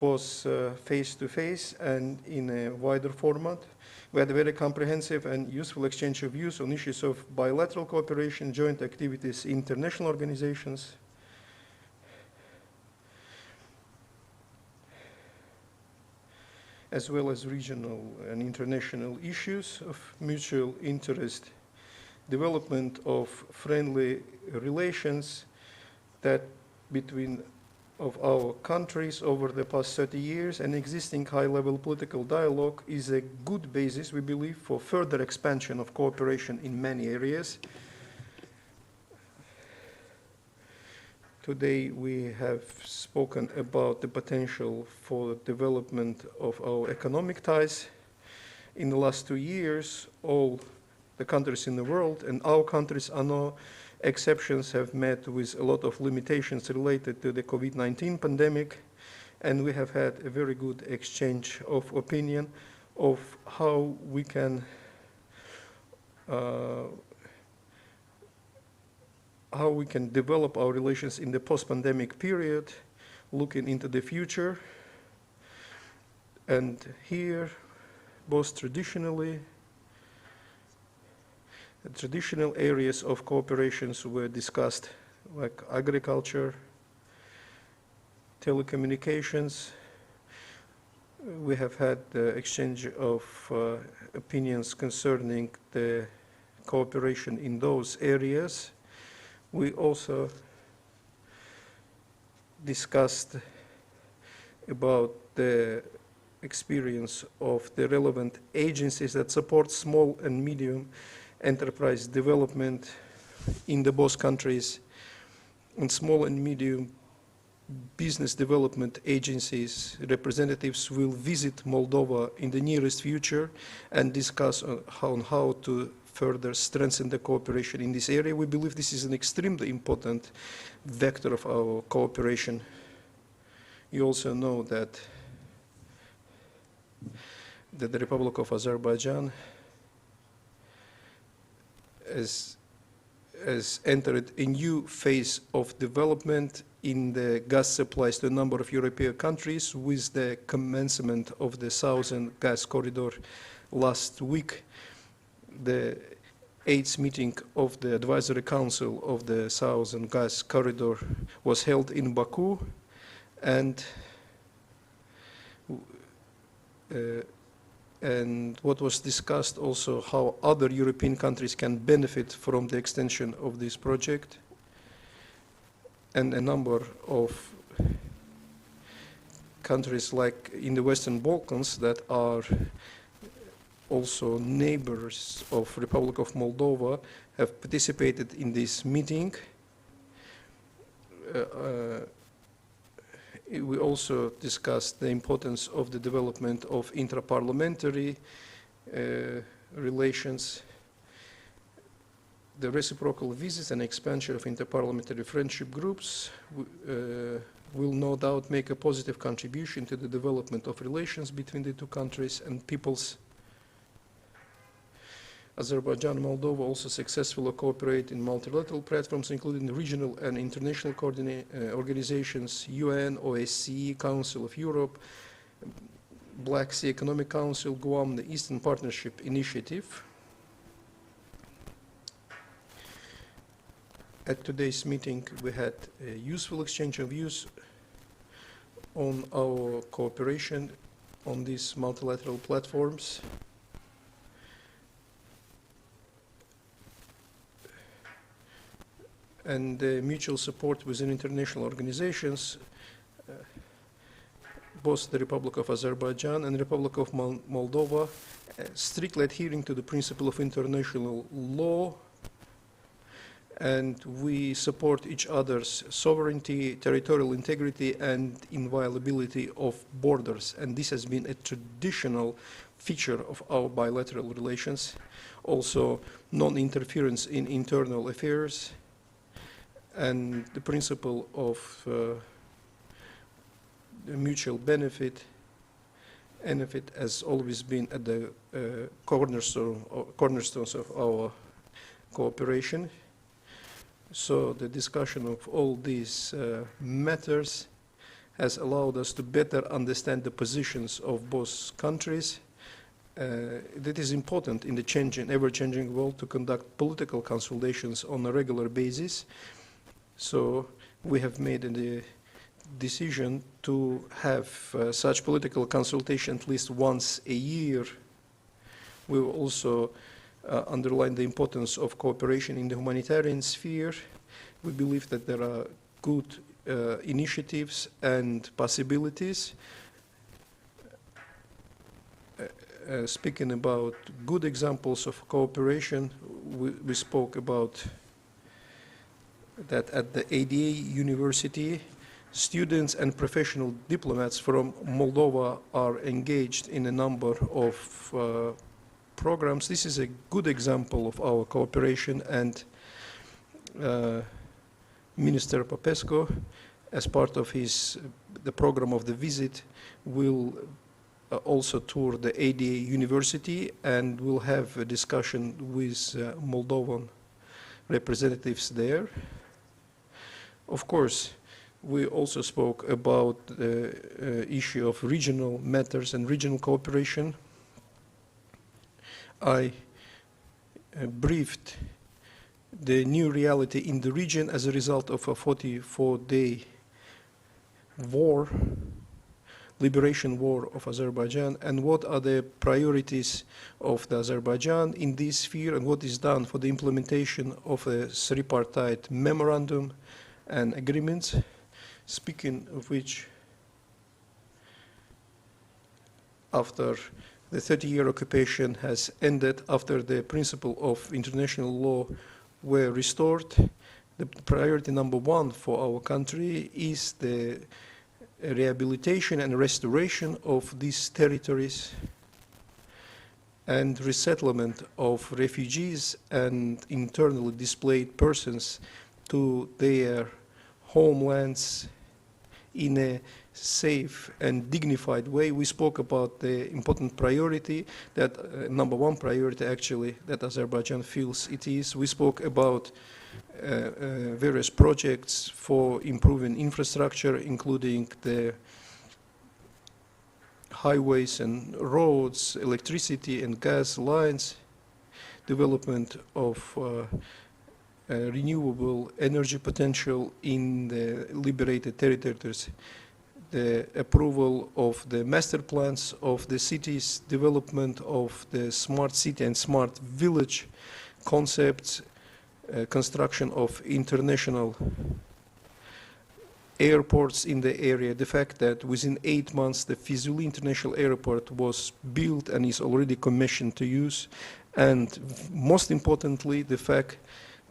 both face-to-face and in a wider format. We had a very comprehensive and useful exchange of views on issues of bilateral cooperation, joint activities, international organizations, as well as regional and international issues of mutual interest, development of friendly relations that between of our countries over the past 30 years, and existing high-level political dialogue is a good basis, we believe, for further expansion of cooperation in many areas. Today we have spoken about the potential for development of our economic ties. In the last 2 years, all the countries in the world, and our countries are no exceptions, have met with a lot of limitations related to the COVID-19 pandemic, and we have had a very good exchange of opinion of how we can develop our relations in the post-pandemic period, looking into the future. And here, both traditional areas of cooperations were discussed, like agriculture, telecommunications. We have had the exchange of opinions concerning the cooperation in those areas. We also discussed about the experience of the relevant agencies that support small and medium enterprise development in the both countries, and small and medium business development agencies representatives will visit Moldova in the nearest future and discuss on how to further strengthen the cooperation in this area. We believe this is an extremely important vector of our cooperation. You also know that the Republic of Azerbaijan has entered a new phase of development in the gas supplies to a number of European countries with the commencement of the Southern Gas Corridor last week. The 8th meeting of the Advisory Council of the Southern Gas Corridor was held in Baku, and what was discussed also how other European countries can benefit from the extension of this project, and a number of countries like in the Western Balkans that are also neighbors of Republic of Moldova have participated in this meeting. We also discussed the importance of the development of intra-parliamentary relations, the reciprocal visits and expansion of inter-parliamentary friendship groups will no doubt make a positive contribution to the development of relations between the two countries and peoples. Azerbaijan and Moldova also successfully cooperate in multilateral platforms, including regional and international organizations, UN, OSCE, Council of Europe, Black Sea Economic Council, Guam, the Eastern Partnership Initiative. At today's meeting, we had a useful exchange of views on our cooperation on these multilateral platforms. And mutual support within international organizations, both the Republic of Azerbaijan and the Republic of Moldova, strictly adhering to the principle of international law, and we support each other's sovereignty, territorial integrity, and inviolability of borders. And this has been a traditional feature of our bilateral relations. Also, non-interference in internal affairs, and the principle of mutual benefit has always been at the cornerstones of our cooperation. So the discussion of all these matters has allowed us to better understand the positions of both countries. That is important in the changing, ever-changing world to conduct political consultations on a regular basis. So we have made a decision to have such political consultation at least once a year. We will also underline the importance of cooperation in the humanitarian sphere. We believe that there are good initiatives and possibilities. Speaking about good examples of cooperation, we spoke about that at the ADA University, students and professional diplomats from Moldova are engaged in a number of programs. This is a good example of our cooperation, and Minister Popescu, as part of the program of the visit, will also tour the ADA University and will have a discussion with Moldovan representatives there. Of course, we also spoke about the issue of regional matters and regional cooperation. I briefed the new reality in the region as a result of a 44-day war, liberation war of Azerbaijan, and what are the priorities of the Azerbaijan in this sphere, and what is done for the implementation of a three-partite memorandum and agreements. Speaking of which, after the 30-year occupation has ended, after the principle of international law were restored, the priority number one for our country is the rehabilitation and restoration of these territories and resettlement of refugees and internally displaced persons to their homelands in a safe and dignified way. We spoke about the important priority, that number one priority actually, that Azerbaijan feels it is. We spoke about various projects for improving infrastructure, including the highways and roads, electricity and gas lines, development of renewable energy potential in the liberated territories, the approval of the master plans of the cities, development of the smart city and smart village concepts, construction of international airports in the area, the fact that within 8 months the Fizuli International Airport was built and is already commissioned to use, and most importantly the fact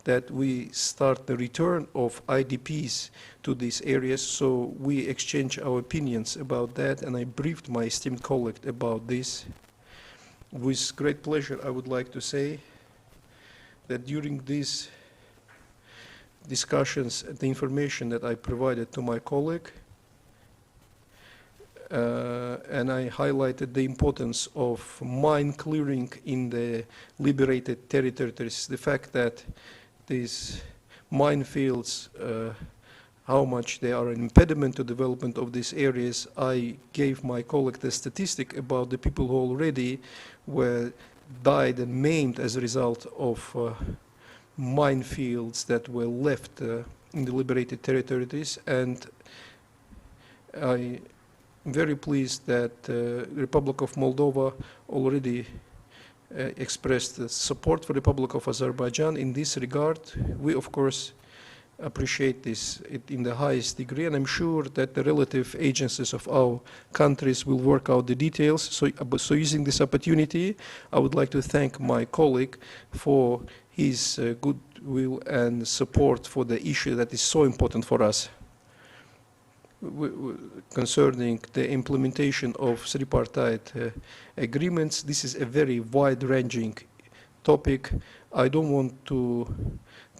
that we start the return of IDPs to these areas. So we exchange our opinions about that, and I briefed my esteemed colleague about this. With great pleasure, I would like to say that during these discussions, the information that I provided to my colleague, and I highlighted the importance of mine clearing in the liberated territories, the fact that these minefields, how much they are an impediment to development of these areas. I gave my colleague the statistic about the people who already were died and maimed as a result of minefields that were left in the liberated territories, and I'm very pleased that the Republic of Moldova already expressed support for the Republic of Azerbaijan in this regard. We of course appreciate this in the highest degree, and I'm sure that the relative agencies of our countries will work out the details. So using this opportunity, I would like to thank my colleague for his goodwill and support for the issue that is so important for us concerning the implementation of three-partite agreements. This is a very wide-ranging topic. I don't want to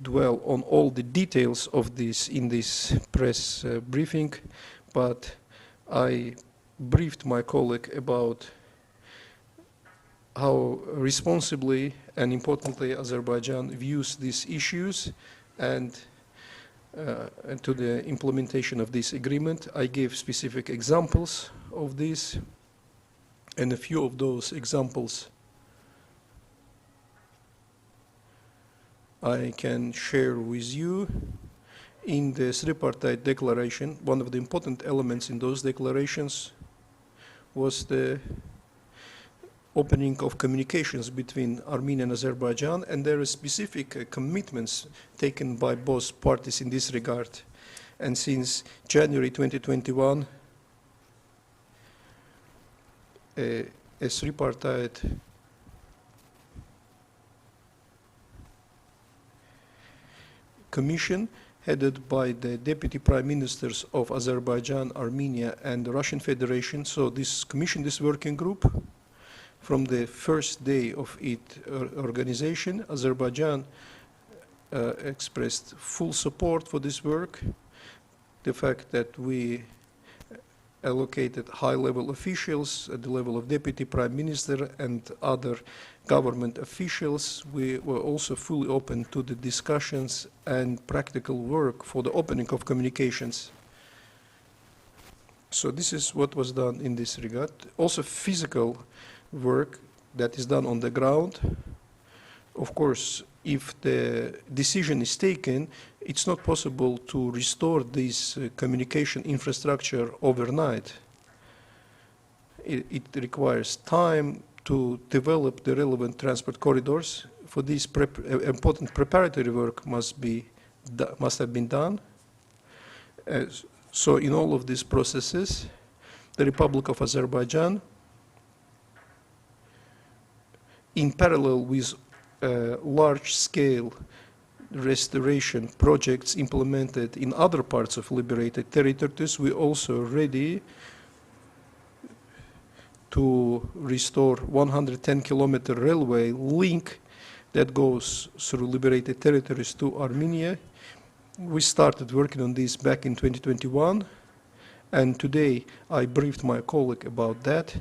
dwell on all the details of this in this press briefing, but I briefed my colleague about how responsibly and importantly Azerbaijan views these issues, and to the implementation of this agreement. I gave specific examples of this, and a few of those examples I can share with you. In the tripartite declaration, one of the important elements in those declarations was the opening of communications between Armenia and Azerbaijan, and there are specific commitments taken by both parties in this regard. And since January 2021, a tripartite commission headed by the deputy prime ministers of Azerbaijan, Armenia, and the Russian Federation. So this commission, this working group, from the first day of its organization, Azerbaijan expressed full support for this work. The fact that we allocated high-level officials at the level of deputy prime minister and other government officials. We were also fully open to the discussions and practical work for the opening of communications. So this is what was done in this regard. Also physical work that is done on the ground. Of course, if the decision is taken, it's not possible to restore this communication infrastructure overnight. It requires time to develop the relevant transport corridors. For this important preparatory work must have been done. So in all of these processes, the Republic of Azerbaijan, in parallel with large-scale restoration projects implemented in other parts of liberated territories, we also ready to restore 110-kilometer railway link that goes through liberated territories to Armenia. We started working on this back in 2021, and today I briefed my colleague about that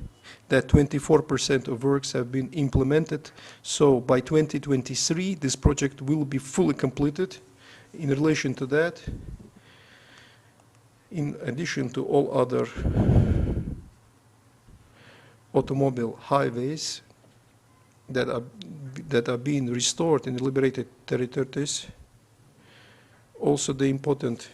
24% of works have been implemented. So by 2023, this project will be fully completed. In relation to that, in addition to all other automobile highways that are being restored in the liberated territories, also the important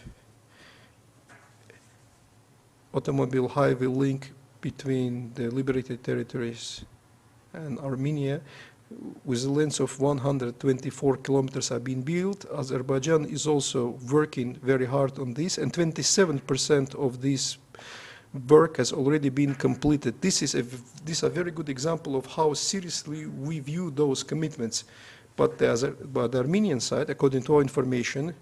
automobile highway link between the liberated territories and Armenia with a length of 124 kilometers have been built. Azerbaijan is also working very hard on this, and 27% of this work has already been completed. This is a very good example of how seriously we view those commitments. But the Armenian side, according to our information,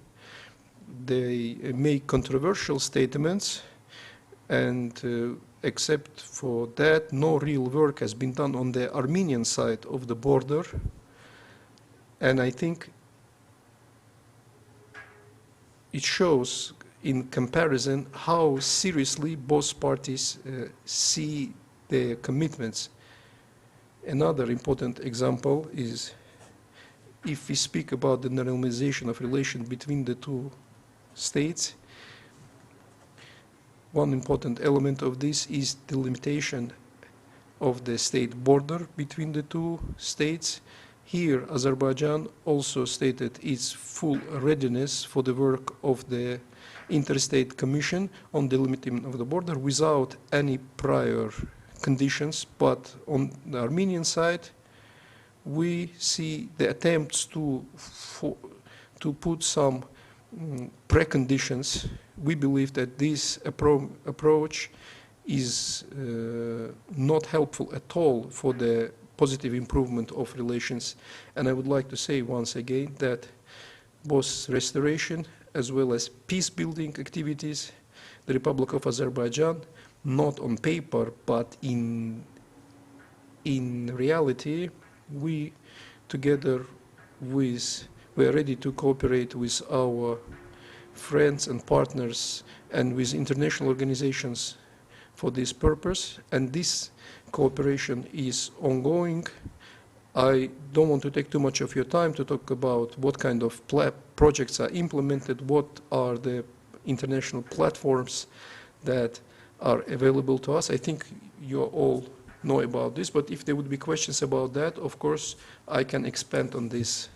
they make controversial statements, and except for that, no real work has been done on the Armenian side of the border. And I think it shows in comparison how seriously both parties see their commitments. Another important example is if we speak about the normalization of relations between the two states. One important element of this is the limitation of the state border between the two states. Here, Azerbaijan also stated its full readiness for the work of the Interstate Commission on the limiting of the border without any prior conditions. But on the Armenian side, we see the attempts to put some preconditions. We believe that this approach is not helpful at all for the positive improvement of relations. And I would like to say once again that both restoration as well as peace-building activities, the Republic of Azerbaijan, not on paper, but in reality, we together we are ready to cooperate with our friends and partners and with international organizations for this purpose, and this cooperation is ongoing. I don't want to take too much of your time to talk about what kind of projects are implemented, what are the international platforms that are available to us. I think you all know about this, but if there would be questions about that, of course, I can expand on this.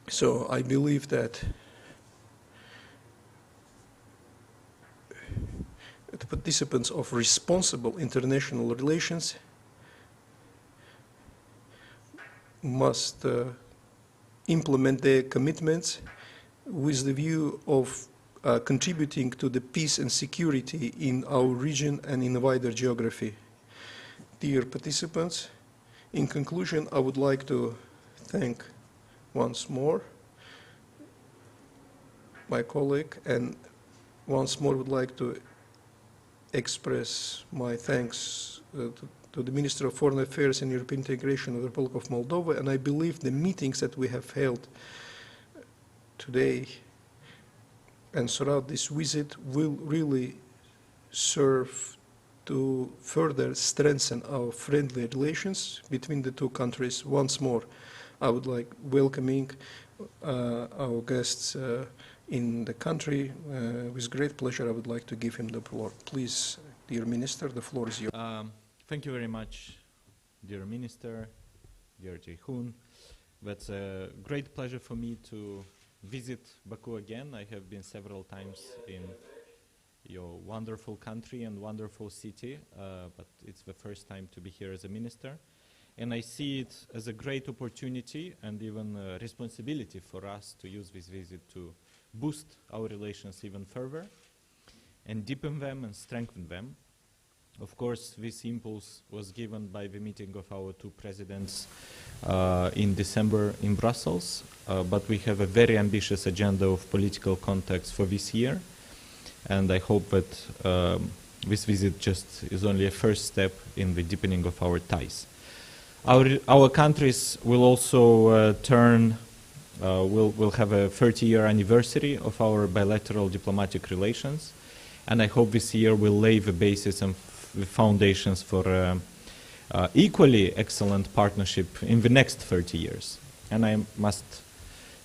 So I believe that the participants of responsible international relations must implement their commitments with the view of contributing to the peace and security in our region and in a wider geography. Dear participants, in conclusion, I would like to thank once more my colleague, and once more would like to express my thanks to the Minister of Foreign Affairs and European Integration of the Republic of Moldova, and I believe the meetings that we have held today and throughout this visit will really serve to further strengthen our friendly relations between the two countries. Once more, I would like welcoming our guests in the country. With great pleasure, I would like to give him the floor. Please, dear Minister, the floor is yours. Thank you very much, dear Minister, dear Jeyhun. It's a great pleasure for me to visit Baku again. I have been several times in your wonderful country and wonderful city, but it's the first time to be here as a minister. And I see it as a great opportunity and even a responsibility for us to use this visit to boost our relations even further and deepen them and strengthen them. Of course, this impulse was given by the meeting of our two presidents in December in Brussels, but we have a very ambitious agenda of political contacts for this year, and I hope that this visit just is only a first step in the deepening of our ties. Our countries will also will have a 30-year anniversary of our bilateral diplomatic relations, and I hope this year will lay the basis and the foundations for equally excellent partnership in the next 30 years. And I must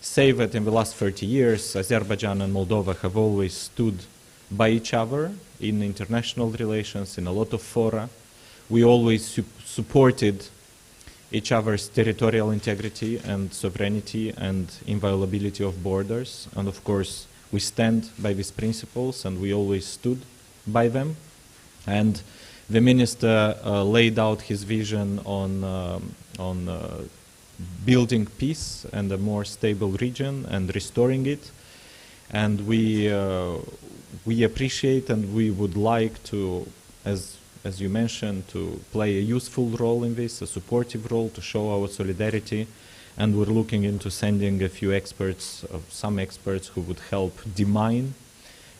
say that in the last 30 years, Azerbaijan and Moldova have always stood by each other in international relations, in a lot of fora. We always supported each other's territorial integrity and sovereignty and inviolability of borders. And of course, we stand by these principles and we always stood by them. And the minister laid out his vision on building peace and a more stable region and restoring it. And we appreciate and we would like to, as you mentioned, to play a useful role in this, a supportive role, to show our solidarity. And we're looking into sending a few experts, some experts who would help demine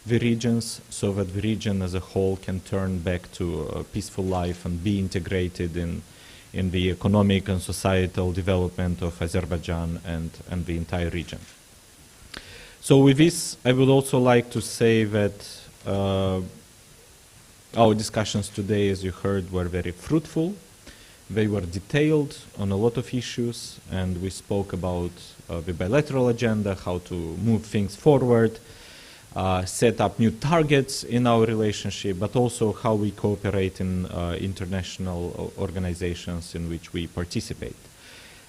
the regions so that the region as a whole can turn back to a peaceful life and be integrated in the economic and societal development of Azerbaijan and the entire region. So with this, I would also like to say that our discussions today, as you heard, were very fruitful. They were detailed on a lot of issues, and we spoke about the bilateral agenda, how to move things forward, set up new targets in our relationship, but also how we cooperate in international organizations in which we participate.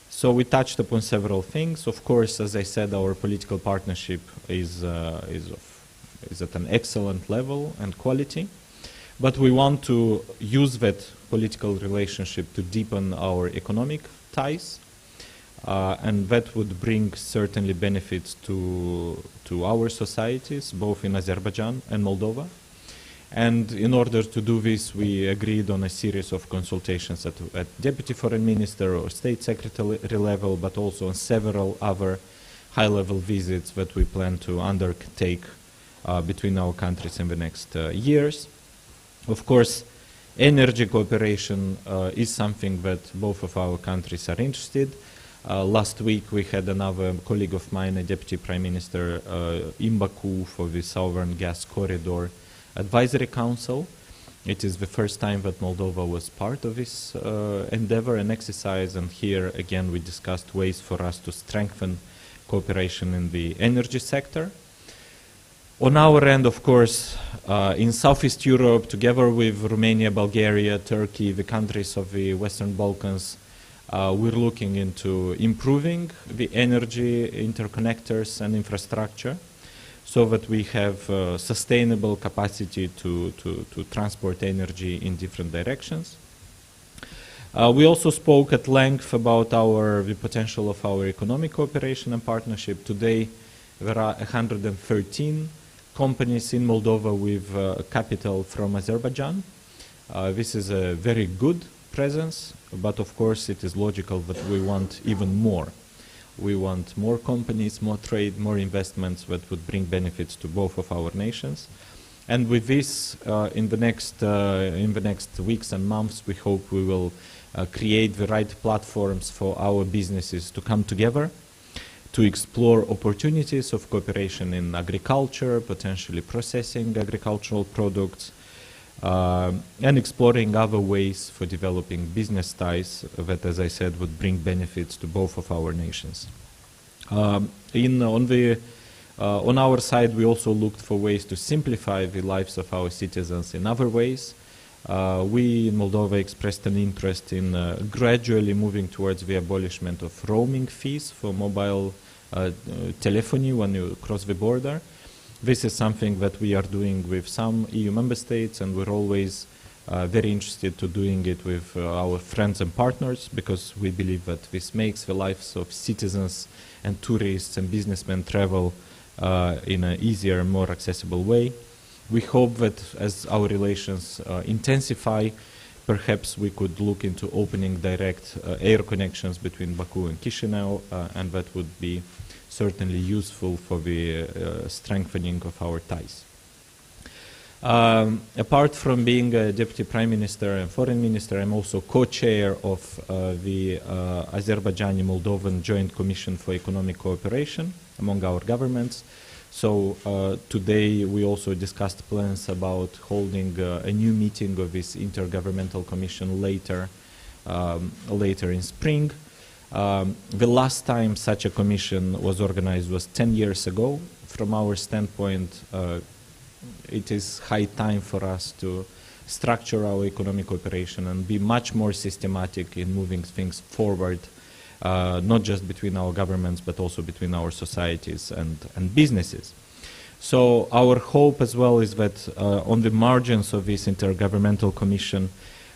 So we touched upon several things. Of course, as I said, our political partnership is at an excellent level and quality, but we want to use that political relationship to deepen our economic ties, and that would bring certainly benefits to our societies, both in Azerbaijan and Moldova. And in order to do this, we agreed on a series of consultations at Deputy Foreign Minister or State Secretary level, but also on several other high-level visits that we plan to undertake between our countries in the next years. Of course, energy cooperation is something that both of our countries are interested. Last week we had another colleague of mine, a Deputy Prime Minister in Baku for the Southern Gas Corridor Advisory Council. It is the first time that Moldova was part of this endeavor and exercise, and here again we discussed ways for us to strengthen cooperation in the energy sector. On our end, of course, in Southeast Europe, together with Romania, Bulgaria, Turkey, the countries of the Western Balkans, we're looking into improving the energy interconnectors and infrastructure so that we have sustainable capacity to transport energy in different directions. We also spoke at length about the potential of our economic cooperation and partnership. Today, there are 113 companies in Moldova with capital from Azerbaijan. This is a very good presence, but of course it is logical that we want even more. We want more companies, more trade, more investments that would bring benefits to both of our nations. And with this, in the next weeks and months, we hope we will create the right platforms for our businesses to come together, to explore opportunities of cooperation in agriculture, potentially processing agricultural products, and exploring other ways for developing business ties that, as I said, would bring benefits to both of our nations. On our side, we also looked for ways to simplify the lives of our citizens in other ways. We in Moldova expressed an interest in gradually moving towards the abolishment of roaming fees for mobile telephony when you cross the border. This is something that we are doing with some EU member states, and we're always very interested to doing it with our friends and partners, because we believe that this makes the lives of citizens and tourists and businessmen travel in an easier, more accessible way. We hope that as our relations intensify, perhaps we could look into opening direct air connections between Baku and Chisinau, and that would be certainly useful for the strengthening of our ties. Apart from being a Deputy Prime Minister and Foreign Minister, I'm also co-chair of the Azerbaijani-Moldovan Joint Commission for Economic Cooperation among our governments. So today we also discussed plans about holding a new meeting of this intergovernmental commission later in spring. The last time such a commission was organized was 10 years ago. From our standpoint, it is high time for us to structure our economic cooperation and be much more systematic in moving things forward, not just between our governments, but also between our societies and businesses. So our hope as well is that on the margins of this intergovernmental commission,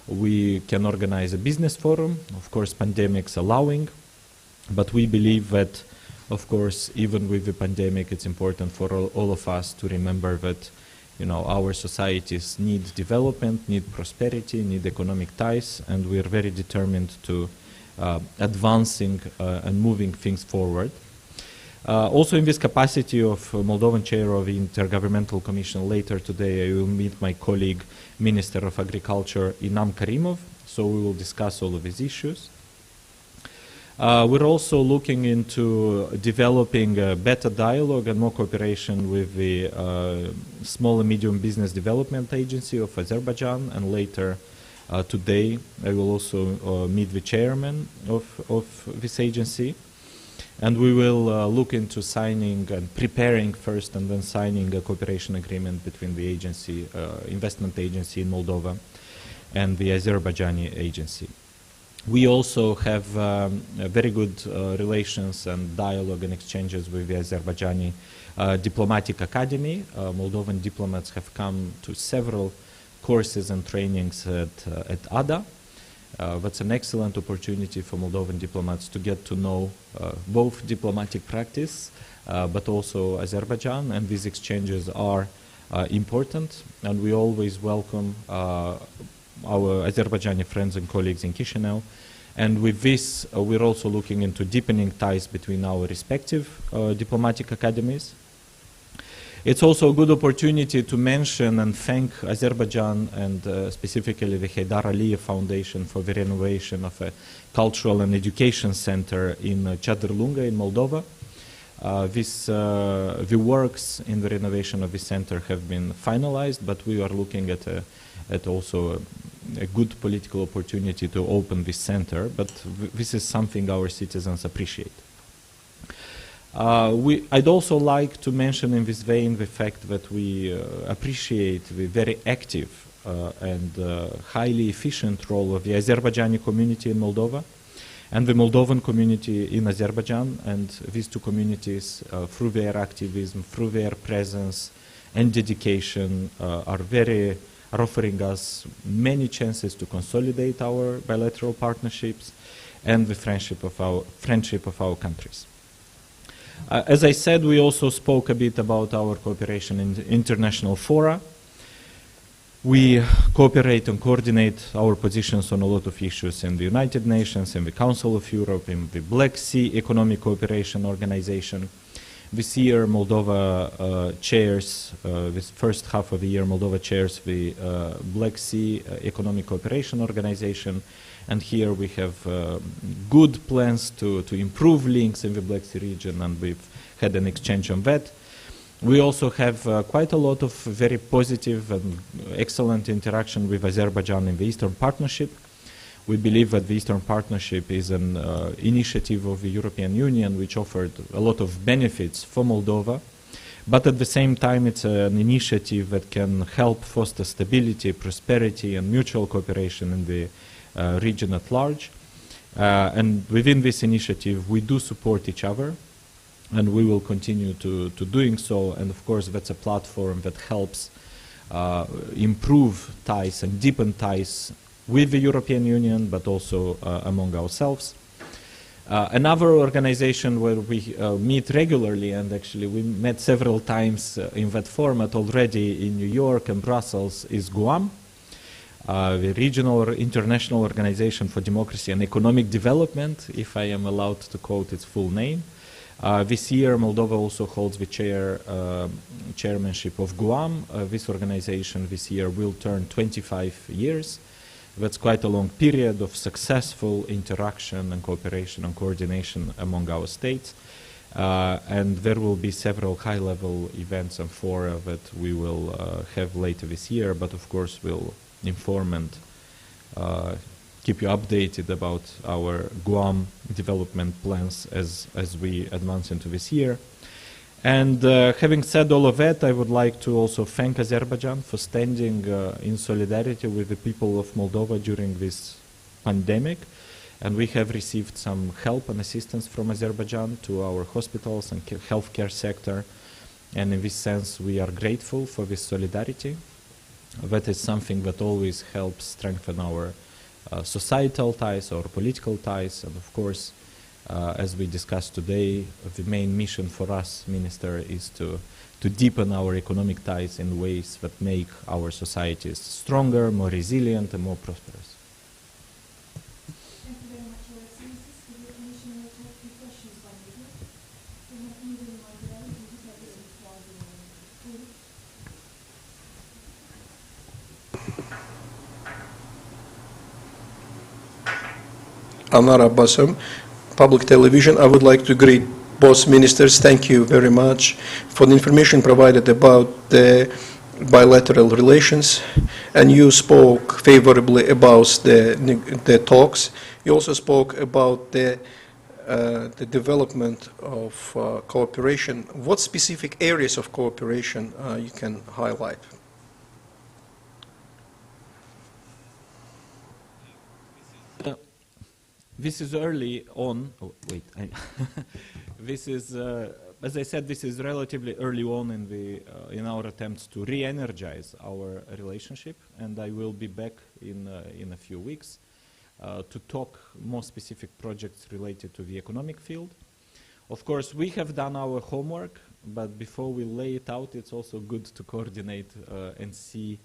we can organize a business forum, of course pandemics allowing, but we believe that, of course, even with the pandemic, it's important for all of us to remember that, you know, our societies need development, need prosperity, need economic ties, and we're very determined to advancing and moving things forward. Also in this capacity of Moldovan chair of the Intergovernmental Commission, later today I will meet my colleague, Minister of Agriculture, Inam Karimov, so we will discuss all of these issues. We're also looking into developing a better dialogue and more cooperation with the Small and Medium Business Development Agency of Azerbaijan, and later today I will also meet the chairman of this agency. And we will look into signing and preparing first and then signing a cooperation agreement between the agency, investment agency in Moldova and the Azerbaijani agency. We also have very good relations and dialogue and exchanges with the Azerbaijani Diplomatic Academy. Moldovan diplomats have come to several courses and trainings at ADA. That's an excellent opportunity for Moldovan diplomats to get to know both diplomatic practice but also Azerbaijan, and these exchanges are important, and we always welcome our Azerbaijani friends and colleagues in Chisinau. And with this, we're also looking into deepening ties between our respective diplomatic academies. It's also a good opportunity to mention and thank Azerbaijan and specifically the Heydar Aliyev Foundation for the renovation of a cultural and education center in Chadrlunga in Moldova. The works in the renovation of this center have been finalized, but we are looking at also a good political opportunity to open this center, but this is something our citizens appreciate. I'd also like to mention in this vein the fact that we appreciate the very active and highly efficient role of the Azerbaijani community in Moldova and the Moldovan community in Azerbaijan, and these two communities, through their activism, through their presence and dedication, are offering us many chances to consolidate our bilateral partnerships and the friendship of our countries. As I said, we also spoke a bit about our cooperation in international fora. We cooperate and coordinate our positions on a lot of issues in the United Nations, in the Council of Europe, in the Black Sea Economic Cooperation Organization. This year, Moldova chairs, this first half of the year, Moldova chairs the Black Sea Economic Cooperation Organization. And here we have good plans to improve links in the Black Sea region, and we've had an exchange on that. We also have quite a lot of very positive and excellent interaction with Azerbaijan in the Eastern Partnership. We believe that the Eastern Partnership is an initiative of the European Union which offered a lot of benefits for Moldova, but at the same time it's an initiative that can help foster stability, prosperity and mutual cooperation in the region at large. And within this initiative we do support each other, and we will continue to doing so, and of course that's a platform that helps improve ties and deepen ties with the European Union, but also among ourselves. Another organization where we meet regularly, and actually we met several times in that format already in New York and Brussels, is GUAM, the Regional or International Organization for Democracy and Economic Development, if I am allowed to quote its full name. This year Moldova also holds the chairmanship of GUAM. This organization this year will turn 25 years. That's quite a long period of successful interaction and cooperation and coordination among our states. And there will be several high-level events and fora that we will have later this year, but of course we'll inform and keep you updated about our GUAM development plans as we advance into this year. And having said all of that, I would like to also thank Azerbaijan for standing in solidarity with the people of Moldova during this pandemic. And we have received some help and assistance from Azerbaijan to our hospitals and healthcare sector. And in this sense, we are grateful for this solidarity. That is something that always helps strengthen our societal ties, our political ties, and of course, as we discussed today, the main mission for us, Minister, is to deepen our economic ties in ways that make our societies stronger, more resilient, and more prosperous. Thank you very much, Your Excellencies. The Commission will take the questions by video. We have Nicu Popescu. Anar Abbasım, Public Television. I would like to greet both ministers. Thank you very much for the information provided about the bilateral relations. And you spoke favorably about the talks. You also spoke about the development of cooperation. What specific areas of cooperation you can highlight? This is early on. Oh, wait. This is, as I said, this is relatively early on in our attempts to re-energize our relationship, and I will be back in a few weeks to talk more specific projects related to the economic field. Of course, we have done our homework, but before we lay it out, it's also good to coordinate and see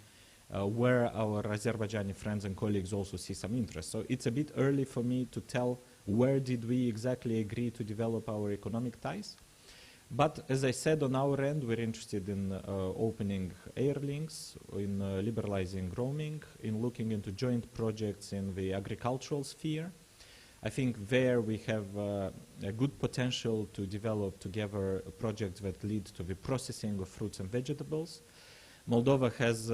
where our Azerbaijani friends and colleagues also see some interest. So it's a bit early for me to tell where did we exactly agree to develop our economic ties. But as I said, on our end, we're interested in opening air links, in liberalizing roaming, in looking into joint projects in the agricultural sphere. I think there we have a good potential to develop together projects that lead to the processing of fruits and vegetables. Moldova has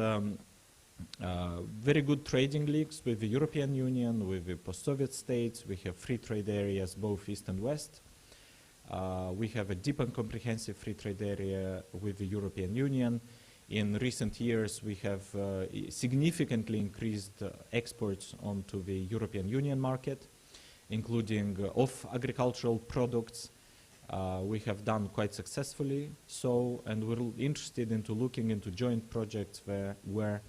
very good trading links with the European Union, with the post-Soviet states. We have free trade areas, both east and west. We have a deep and comprehensive free trade area with the European Union. In recent years, we have significantly increased exports onto the European Union market, including of agricultural products. We have done quite successfully so, and we're interested into looking into joint projects where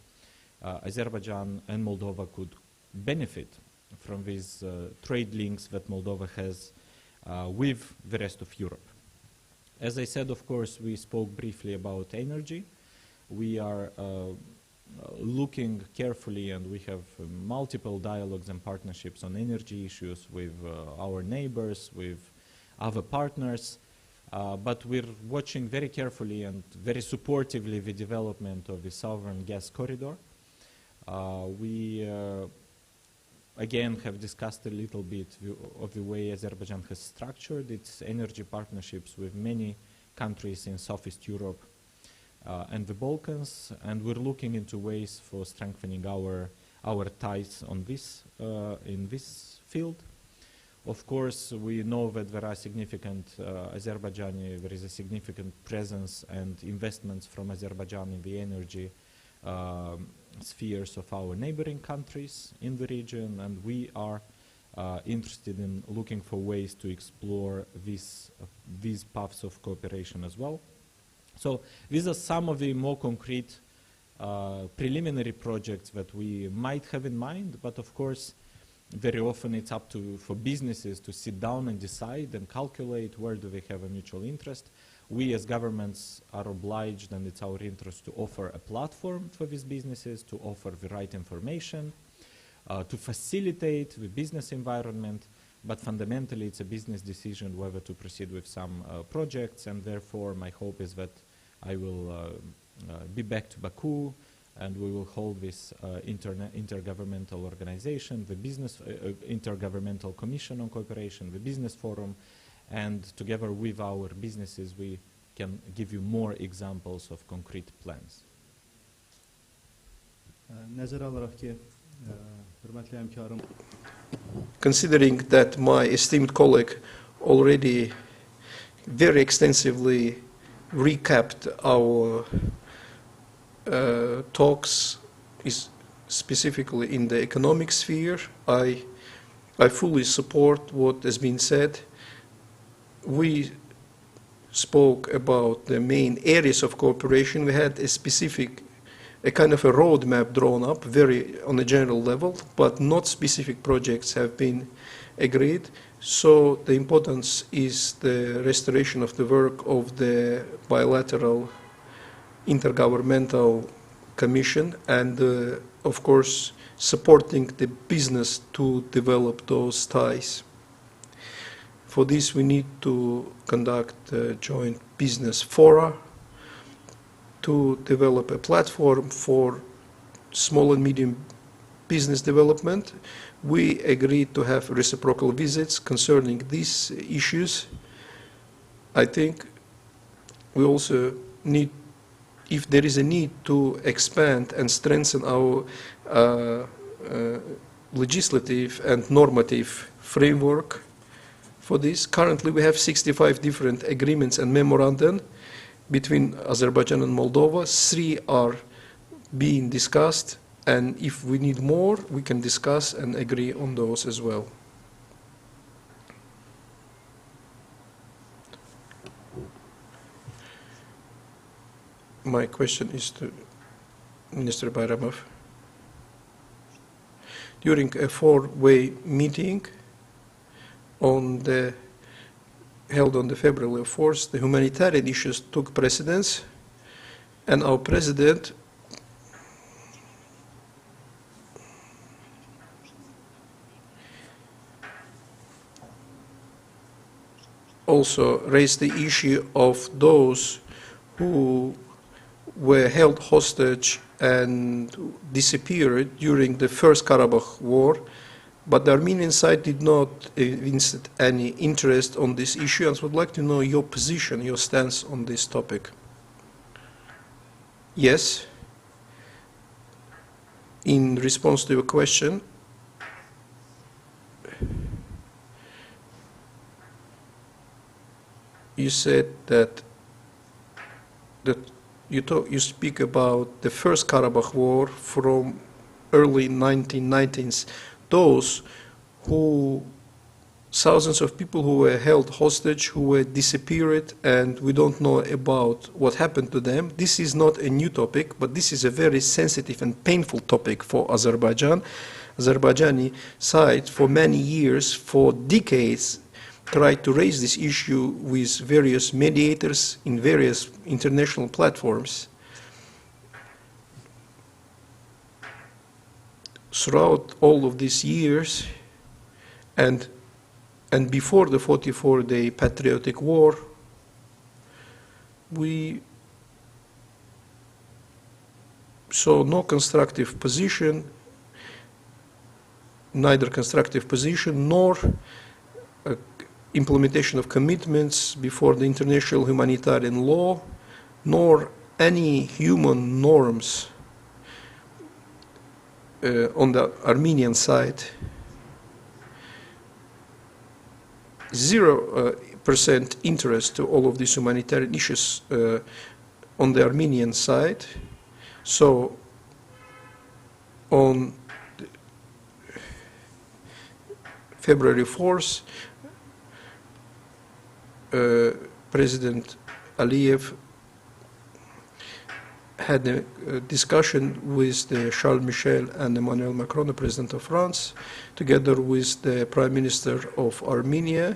Azerbaijan and Moldova could benefit from these trade links that Moldova has with the rest of Europe. As I said, of course, we spoke briefly about energy. We are looking carefully, and we have multiple dialogues and partnerships on energy issues with our neighbors, with other partners, but we're watching very carefully and very supportively the development of the Southern Gas Corridor. We again have discussed a little bit of the way Azerbaijan has structured its energy partnerships with many countries in Southeast Europe and the Balkans, and we're looking into ways for strengthening our ties on this in this field. Of course, we know that there are significant there is a significant presence and investments from Azerbaijan in the energy spheres of our neighboring countries in the region, and we are interested in looking for ways to explore these paths of cooperation as well. So these are some of the more concrete preliminary projects that we might have in mind, but of course very often it's up for businesses to sit down and decide and calculate where do they have a mutual interest. We as governments are obliged, and it's our interest, to offer a platform for these businesses, to offer the right information, to facilitate the business environment, but fundamentally it's a business decision whether to proceed with some projects, and therefore my hope is that I will be back to Baku, and we will hold this intergovernmental organization, the business intergovernmental commission on cooperation, the business forum, and together with our businesses we can give you more examples of concrete plans. Considering that my esteemed colleague already very extensively recapped our talks specifically in the economic sphere, I fully support what has been said. We spoke about the main areas of cooperation. We had a kind of a roadmap drawn up, very on a general level, but not specific projects have been agreed. So the importance is the restoration of the work of the bilateral intergovernmental commission, and of course supporting the business to develop those ties. For this we need to conduct joint business fora to develop a platform for small and medium business development. We agreed to have reciprocal visits concerning these issues. I think we also need, if there is a need to expand and strengthen our legislative and normative framework for this. Currently we have 65 different agreements and memorandum between Azerbaijan and Moldova. 3 are being discussed, and if we need more, we can discuss and agree on those as well. My question is to Minister Bayramov. During a 4-way meeting held on the February 4th, the humanitarian issues took precedence, and our President also raised the issue of those who were held hostage and disappeared during the First Karabakh War, but the Armenian side did not evince any interest on this issue, and would like to know your position, your stance on this topic. Yes. In response to your question, you said that you speak about the first Karabakh war from early 1990s. Those thousands of people who were held hostage, who were disappeared, and we don't know about what happened to them. This is not a new topic, but this is a very sensitive and painful topic for Azerbaijan. Azerbaijani side, for many years, for decades, tried to raise this issue with various mediators in various international platforms. Throughout all of these years, and before the 44-day patriotic war, we saw no constructive position, neither constructive position nor implementation of commitments before the international humanitarian law, nor any human norms on the Armenian side. 0% interest to all of these humanitarian issues on the Armenian side. So on February 4th, President Aliyev had a discussion with Charles Michel and Emmanuel Macron, the President of France, together with the Prime Minister of Armenia.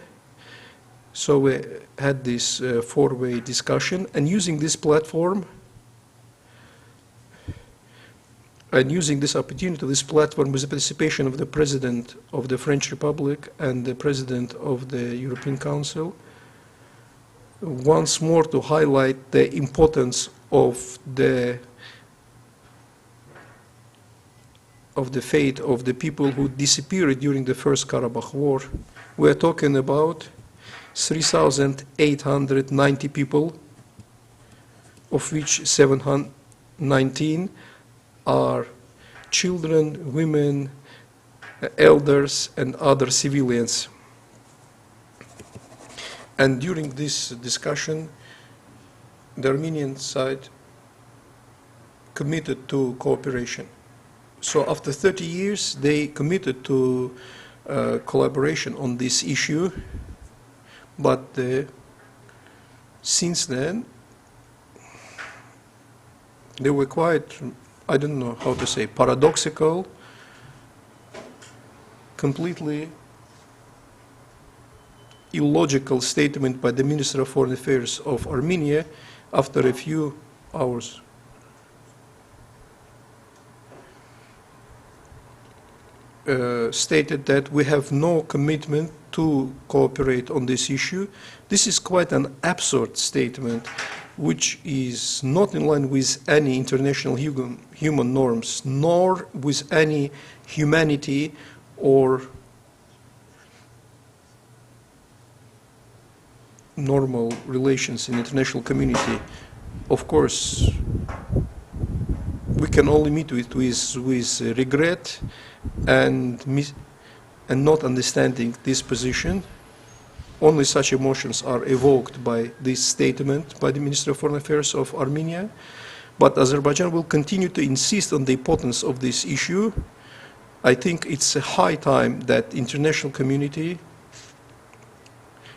So we had this four-way discussion, and using this platform, and using this opportunity, this platform, with the participation of the President of the French Republic and the President of the European Council, once more to highlight the importance of the fate of the people who disappeared during the First Karabakh War. We are talking about 3,890 people, of which 719 are children, women, elders, and other civilians. And during this discussion, the Armenian side committed to cooperation. So after 30 years, they committed to collaboration on this issue, but since then, they were quite, I don't know how to say, paradoxical, completely illogical statement by the Minister of Foreign Affairs of Armenia after a few hours. Stated that we have no commitment to cooperate on this issue. This is quite an absurd statement, which is not in line with any international human norms, nor with any humanity or normal relations in international community. Of course, we can only meet with regret and not understanding this position. Only such emotions are evoked by this statement by the Minister of Foreign Affairs of Armenia. But Azerbaijan will continue to insist on the importance of this issue. I think it's a high time that international community,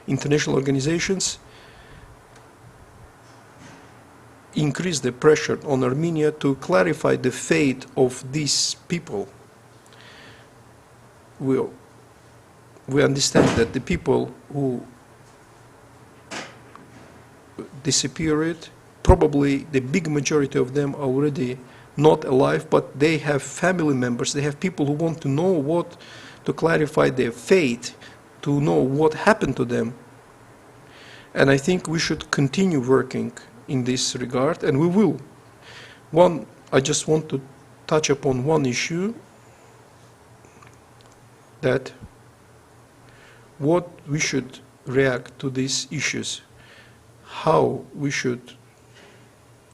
international organizations increase the pressure on Armenia to clarify the fate of these people. We understand that the people who disappeared, probably the big majority of them are already not alive, but they have family members, they have people who want to know to clarify their fate, to know what happened to them. And I think we should continue working in this regard, and we will. I just want to touch upon one issue, that what we should react to these issues, how we should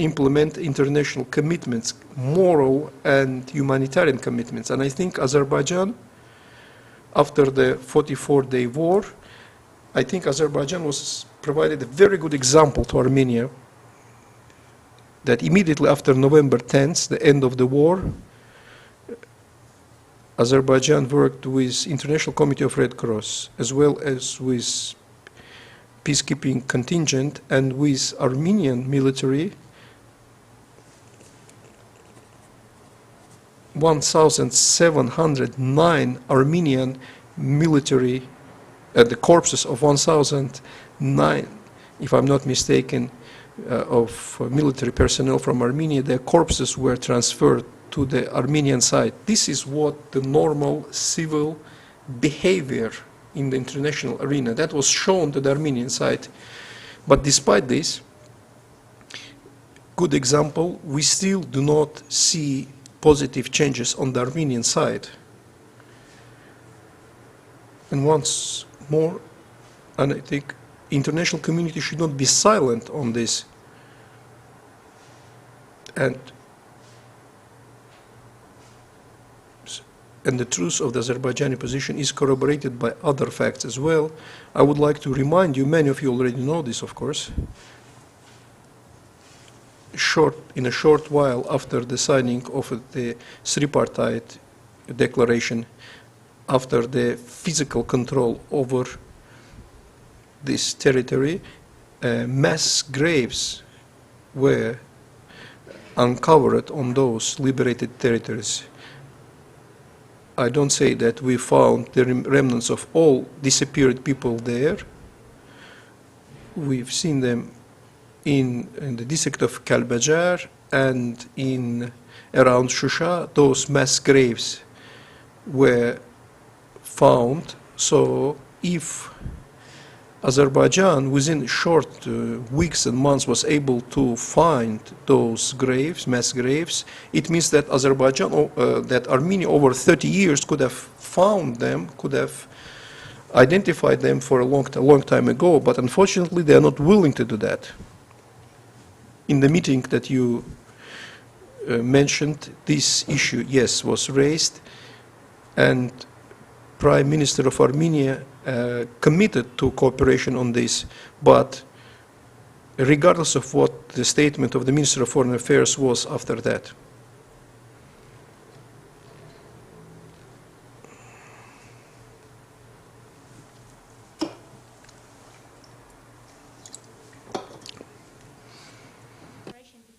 implement international commitments, moral and humanitarian commitments. And I think Azerbaijan, after the 44-day war, I think Azerbaijan was provided a very good example to Armenia that immediately after November 10th, the end of the war, Azerbaijan worked with International Committee of Red Cross as well as with peacekeeping contingent and with Armenian military. 1,709 Armenian military, the corpses of 1,009, if I'm not mistaken, of military personnel from Armenia, their corpses were transferred to the Armenian side. This is what the normal civil behavior in the international arena, that was shown to the Armenian side. But despite this, good example, we still do not see positive changes on the Armenian side. And once more, and I think international community should not be silent on this. And the truth of the Azerbaijani position is corroborated by other facts as well. I would like to remind you, many of you already know this, of course, in a short while after the signing of the tripartite declaration, after the physical control over this territory, mass graves were uncovered on those liberated territories. I don't say that we found the remnants of all disappeared people there. We've seen them in the district of Kalbajar and in around Shusha. Those mass graves were found. So if Azerbaijan within short weeks and months was able to find those graves, mass graves, it means that Azerbaijan, that Armenia over 30 years could have found them, could have identified them for a long time ago, but unfortunately they are not willing to do that. In the meeting that you mentioned, this issue, yes, was raised, and Prime Minister of Armenia committed to cooperation on this, but regardless of what the statement of the Minister of Foreign Affairs was after that.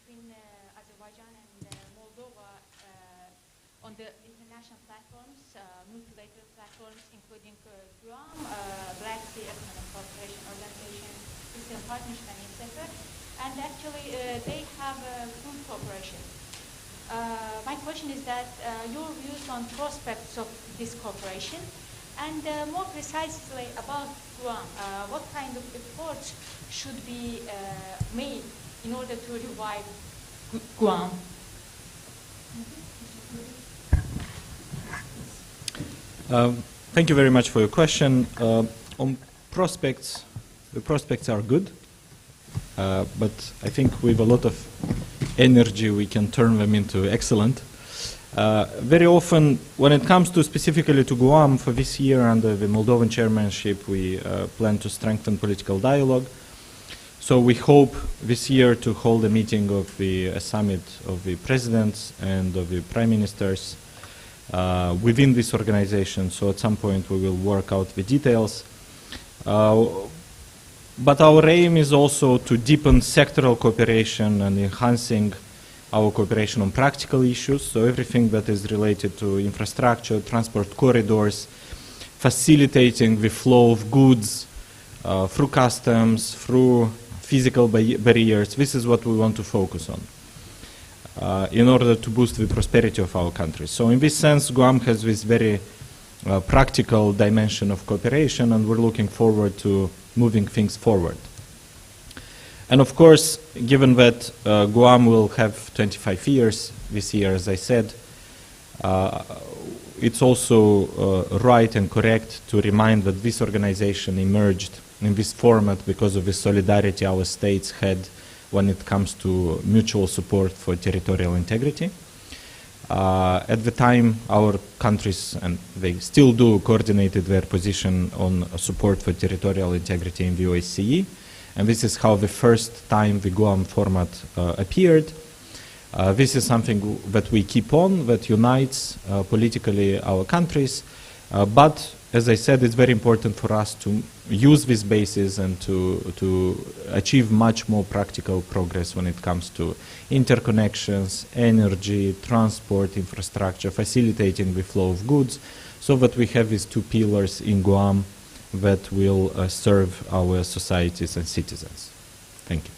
Between Azerbaijan and Moldova on the international platforms, multilateral platforms, including Guam, Black Sea Economic Cooperation Organization, Eastern Partnership, and etc. And actually, they have good cooperation. My question is that your views on prospects of this cooperation, and more precisely about Guam, what kind of efforts should be made in order to revive Guam? Thank you very much for your question. On prospects, the prospects are good, but I think with a lot of energy we can turn them into excellent. Very often, when it comes to specifically to Guam, for this year under the Moldovan chairmanship, we plan to strengthen political dialogue. So we hope this year to hold a meeting of a summit of the presidents and of the prime ministers within this organization. So at some point we will work out the details. But our aim is also to deepen sectoral cooperation and enhancing our cooperation on practical issues. So everything that is related to infrastructure, transport corridors, facilitating the flow of goods through customs, through physical barriers. This is what we want to focus on in order to boost the prosperity of our country. So in this sense, Guam has this very practical dimension of cooperation, and we're looking forward to moving things forward. And of course, given that Guam will have 25 years this year, as I said, it's also right and correct to remind that this organization emerged in this format because of the solidarity our states had when it comes to mutual support for territorial integrity. At the time, our countries, and they still do, coordinated their position on support for territorial integrity in the OSCE. And this is how the first time the Guam format appeared. This is something that we keep on, that unites politically our countries. But, as I said, it's very important for us to use this basis and to achieve much more practical progress when it comes to interconnections, energy, transport, infrastructure, facilitating the flow of goods, so that we have these two pillars in Guam that will serve our societies and citizens. Thank you.